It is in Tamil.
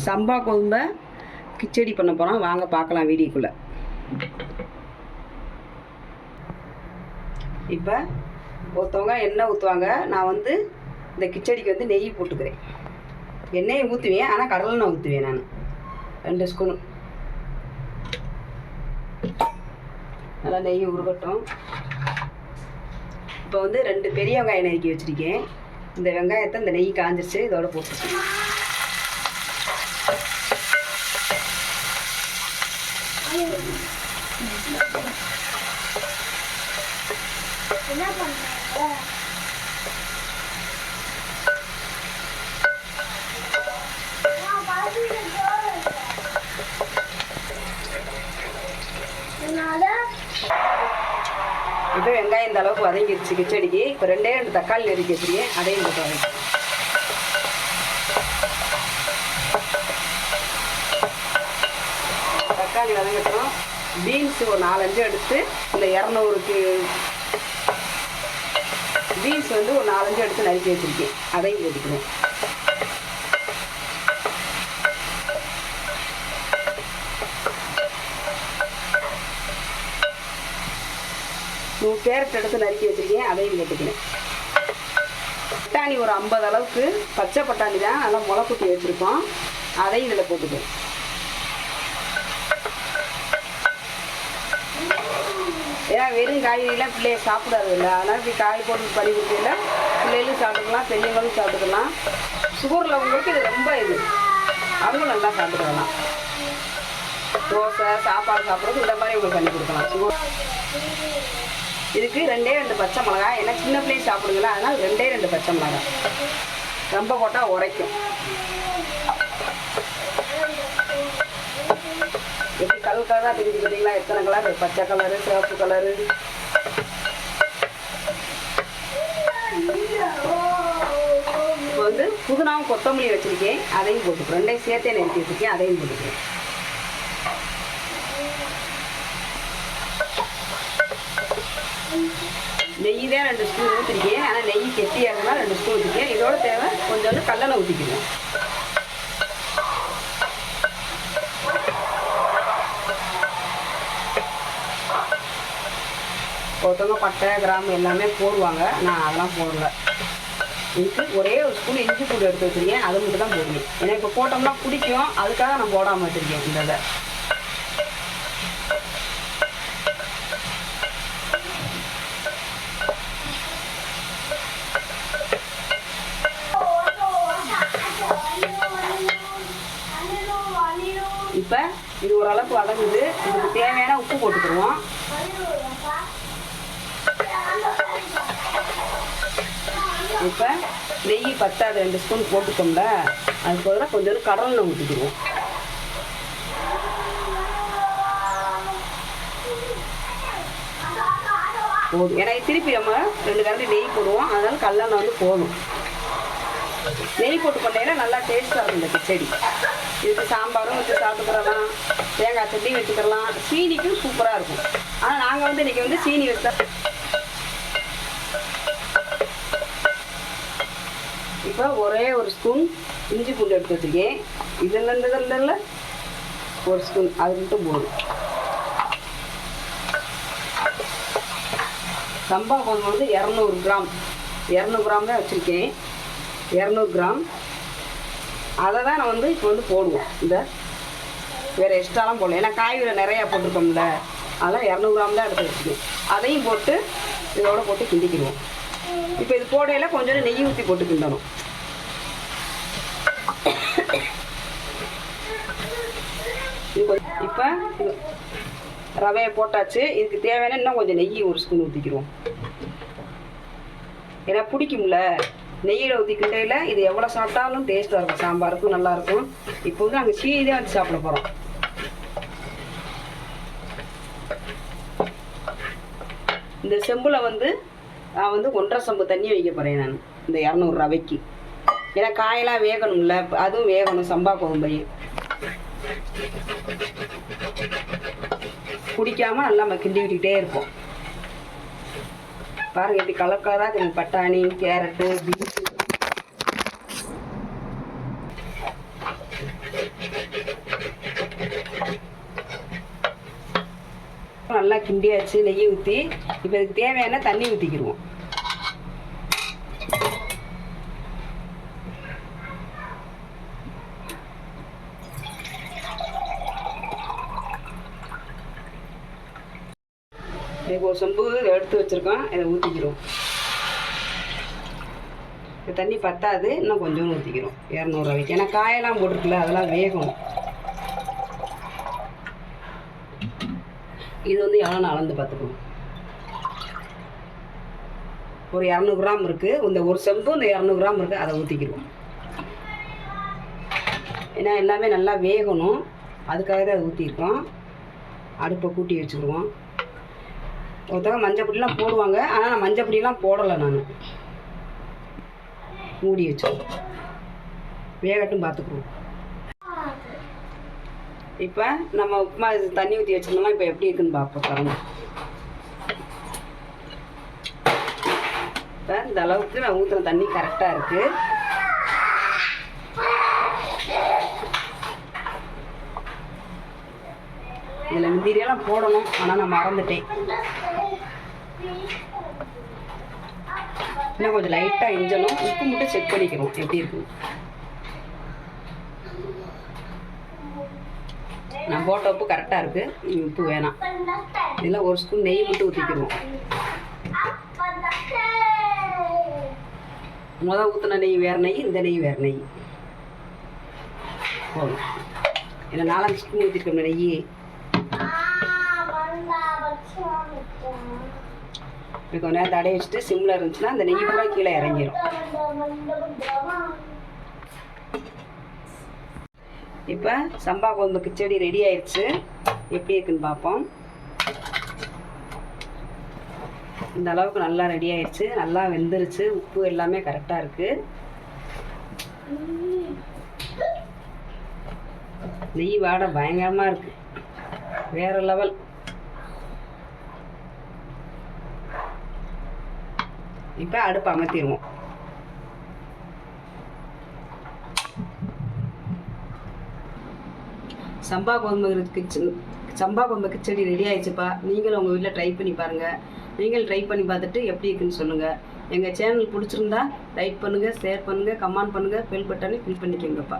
சம்பா கோதுமை கிச்சடி பண்ண போகிறோம். வாங்க பார்க்கலாம் வீடியோக்குள்ளே. இப்போ ஒருத்தவங்க எண்ணெய் ஊற்றுவாங்க. நான் வந்து இந்த கிச்சடிக்கு வந்து நெய் போட்டுக்கிறேன். எண்ணெயை ஊற்றுவேன், ஆனால் கடலெண்ணெய் ஊற்றுவேன். நான் 2 ஸ்பூனு நல்லா நெய் உருகட்டும். இப்போ வந்து 2 பெரிய வெங்காயம் நறுக்கி வச்சுருக்கேன். இந்த வெங்காயத்தை இந்த நெய் காஞ்சிருச்சு, இதோட போட்டுருக்கேன். என்ன பண்ணுறாங்க? இப்போ வெங்காயம் இந்த அளவுக்கு வதங்கிடுச்சு கிச்சடிக்கு. இப்போ 2 தக்காளி நறுக்கி வச்சுருக்கேன், அதையும் போட்டு வதக்கி. தக்காளி வதங்கட்டும். பீன்ஸ் ஒரு 4-5 எடுத்து இந்த 200க்கு பீன்ஸ் வந்து ஒரு 4-5 எடுத்து நறுக்கி வச்சுருக்கேன், அதையும் போட்டுக்கணும். கேரட் எடுத்து நறுக்கி வச்சுருக்கேன், அதையும் போட்டுக்கணும். பட்டாணி ஒரு 50 அளவுக்கு பச்சை பட்டாணி தான், நல்லா முளை குட்டி வச்சுருக்கோம், அதையும் இதில் போட்டுக்கணும். ஏன்னா வெறும் காய்கறிலாம் பிள்ளைய சாப்பிடாது இல்லை, அதனால் இப்படி காய் போட்டு பண்ணி கொடுக்கல பிள்ளைகளும் சாப்பிட்டுக்கலாம், பெரியவங்களும் சாப்பிட்டுக்கலாம். சுகரில் உங்களுக்கு இது ரொம்ப அவங்களும் நல்லா சாப்பிட்டுக்கலாம். தோசை சாப்பாடு சாப்பிட்றது இந்த மாதிரி உங்களுக்கு பண்ணி கொடுக்கலாம். சுகர் இதுக்கு 2 பச்சை மிளகாய், ஏன்னா சின்ன பிள்ளையும் சாப்பிடுங்களா, அதனால் 2 பச்சை மிளகாய். ரொம்ப போட்டால் உரைக்கும். எப்படி கலராக தெரிஞ்சு பார்த்தீங்களா? எத்தனை கலர், பச்சை கலரு, சிவப்பு கலரு. இப்போ வந்து புதினாவும் கொத்தமல்லி வச்சுருக்கேன், அதையும் போட்டுக்கிறேன். 2 சேர்த்தே நறுக்கி வச்சுருக்கேன், அதையும் போட்டுக்கிறேன். நெய் தான் 2 ஸ்பூன் ஊற்றிருக்கேன், ஆனால் நெய் கெட்டியாக இருந்தால் 2 ஸ்பூன் ஊற்றிருக்கேன். இதோட தேவை கொஞ்சோண்டு கடலெண்ணெய் ஊற்றிக்கிறேன். ஒருத்தவங்க பட்டை கிராம்பு எல்லாமே போடுவாங்க, நான் அதெல்லாம் போடல. இதுக்கு ஒரே ஒரு ஸ்பூன் இஞ்சி பூண்டு எடுத்து வச்சுருக்கேன், அது மட்டும் தான் போடுவேன். ஏன்னா இப்போ போட்டோம்னா பிடிக்கும், அதுக்காக நான் போடாமல் வச்சுருக்கேன். இந்த இதை இப்போ இது ஓரளவுக்கு வதங்குது. இதுக்கு தேவையான உப்பு போட்டுக்கிடுவோம். இப்போ நெய் பத்தாது 2 ஸ்பூன் போட்டுக்கோம்ல, அது பதிலாக கொஞ்சம் கடலெண்ணெய் ஊற்றிக்கிடுவோம். போதும், ஏன்னா திருப்பி நம்ம 2 கரண்டி நெய் போடுவோம், அதனால கடலெண்ணெய் வந்து போதும். நெய் போட்டு பண்ணையில நல்லா டேஸ்ட்டாக இருக்கும் இந்த கிச்சடி. இதுக்கு சாம்பாரும் வச்சு சாப்பிட்டுக்கிறலாம், தேங்காய் சட்னி வச்சுக்கலாம், சீனிக்கும் சூப்பராக இருக்கும். ஆனால் நாங்கள் வந்து இன்றைக்கி வந்து சீனி வச்சா. இப்போ ஒரே ஒரு ஸ்பூன் இஞ்சி பூண்டு எடுத்து வச்சுருக்கேன். இதில் ஒரு ஸ்பூன் அது மட்டும் போதும். சம்பா கோதுமை வந்து 200 கிராம் தான் வச்சுருக்கேன். 200 கிராம் அதை தான் நான் வந்து இப்போ வந்து போடுவோம். இந்த வேறு எக்ஸ்ட்ராலாம் போடல, ஏன்னா காய்கறி நிறையா போட்டிருக்கோம்ல, அதெல்லாம் 200 கிராம் தான் எடுத்து வச்சுக்கேன். அதையும் போட்டு இதோட போட்டு கிண்டிக்கிடுவோம். இப்போ இது போடையில் கொஞ்சம் நெய் ஊற்றி போட்டு கிண்டணும். இப்போ ரவையை போட்டாச்சு. இதுக்கு தேவையான இன்னும் கொஞ்சம் நெய் ஒரு ஸ்பூன் ஊற்றிக்கிடுவோம். ஏன்னா பிடிக்கும்ல நெய்யில் ஊற்றி கிண்டையில், இது எவ்வளோ சாப்பிட்டாலும் டேஸ்ட்டாக இருக்கும், சாம்பாருக்கும் நல்லாயிருக்கும். இப்போ வந்து நாங்கள் சீனி தான் வச்சு சாப்பிட போகிறோம். இந்த செம்பில் வந்து நான் வந்து 1.5 செம்பு தண்ணி வைக்க போகிறேன் நான் இந்த 200 ரவைக்கு. ஏன்னா காயெல்லாம் வேகணும்ல, அதுவும் வேகணும். சம்பா கோதுமையும் குடிக்காமல் நல்லா நம்ம கிண்டி விட்டுக்கிட்டே இருப்போம். பாருங்கள் எப்படி கலர் கலராக இருக்குது. பட்டாணி, கேரட்டு, பீன்ஸு கிண்டியாச்சு நெய் ஊற்றி. இப்போ இதுக்கு தேவையான தண்ணி ஊற்றிக்கிடுவோம். இதுக்கு ஒரு சொம்பு எடுத்து வச்சுருக்கோம், இதை ஊற்றிக்கிறோம். இந்த தண்ணி பத்தாது, இன்னும் கொஞ்சம் ஊற்றிக்கிறோம் 200 ரூபாய்க்கு. ஏன்னா காயெல்லாம் போட்டிருக்குல்ல, அதெல்லாம் வேகணும். இது வந்து எவ்வளோ அளந்து பார்த்துக்கணும். ஒரு 200 கிராம் இருக்குது. இந்த ஒரு செம்பு இந்த 200 கிராம் இருக்குது, அதை ஊற்றிக்கிறோம். ஏன்னா எல்லாமே நல்லா வேகணும், அதுக்காக தான் அதை ஊற்றிருக்கோம். அடுப்பை கூட்டி வச்சுக்கிடுவோம். ஒருத்தவங்க மஞ்சள் பொடியெலாம் போடுவாங்க, ஆனால் நான் மஞ்சள் பொடியெலாம் போடலை. நான் மூடி வச்சோம், வேகட்டும் பார்த்துக்குருவோம். இப்போ நம்ம உப்புமா தண்ணி ஊற்றி வச்சுருந்தோம்னா இப்போ எப்படி இருக்குன்னு பார்ப்போம். பாருங்க, இப்போ இந்த அளவுக்கு நான் ஊற்றுன தண்ணி கரெக்டாக இருக்குது. இதில் முந்திரியெல்லாம் போடணும், ஆனால் நான் மறந்துட்டேன். இன்னும் கொஞ்சம் லைட்டாக இஞ்சணும். உப்பு மட்டும் செக் பண்ணிக்கணும் எப்படி இருக்கு. நான் போட்ட உப்பு கரெக்டாக இருக்குது, உப்பு வேணாம். இதில் ஒரு ஸ்பூன் நெய் மட்டும் ஊற்றிக்கிடுவோம். முதல் ஊற்றின நெய் வேறு நெய், இந்த நெய் வேறு நெய் போதும். ஏன்னா 4 ஸ்பூன் ஊற்றிருக்கோம் நெய். இப்போ கொஞ்ச நேரம் தடை வச்சுட்டு சிம்மில் இருந்துச்சுன்னா அந்த நெய் பூரா கீழே இறங்கிடும். இப்போ சம்பா கோதுமை கிச்சடி ரெடி ஆயிடுச்சு. எப்படி இருக்குன்னு பார்ப்போம். இந்த அளவுக்கு நல்லா ரெடி ஆயிடுச்சு, நல்லா வெந்துருச்சு, உப்பு எல்லாமே கரெக்டாக இருக்குது. நெய் வாடை பயங்கரமாக இருக்குது, வேறு லெவல். இப்போ அடுப்பு அமர்த்திடுவோம். சம்பா கோதுமை கிச்சடி ரெடி ஆயிடுச்சுப்பா. நீங்களும் உங்கள் வீட்டில் ட்ரை பண்ணி பாருங்கள். நீங்கள் ட்ரை பண்ணி பார்த்துட்டு எப்படி இருக்குன்னு சொல்லுங்கள். எங்கள் சேனல் பிடிச்சிருந்தா லைக் பண்ணுங்கள், ஷேர் பண்ணுங்கள், கமெண்ட் பண்ணுங்கள், பெல் பட்டனை கிளிக் பண்ணிக்கோங்கப்பா.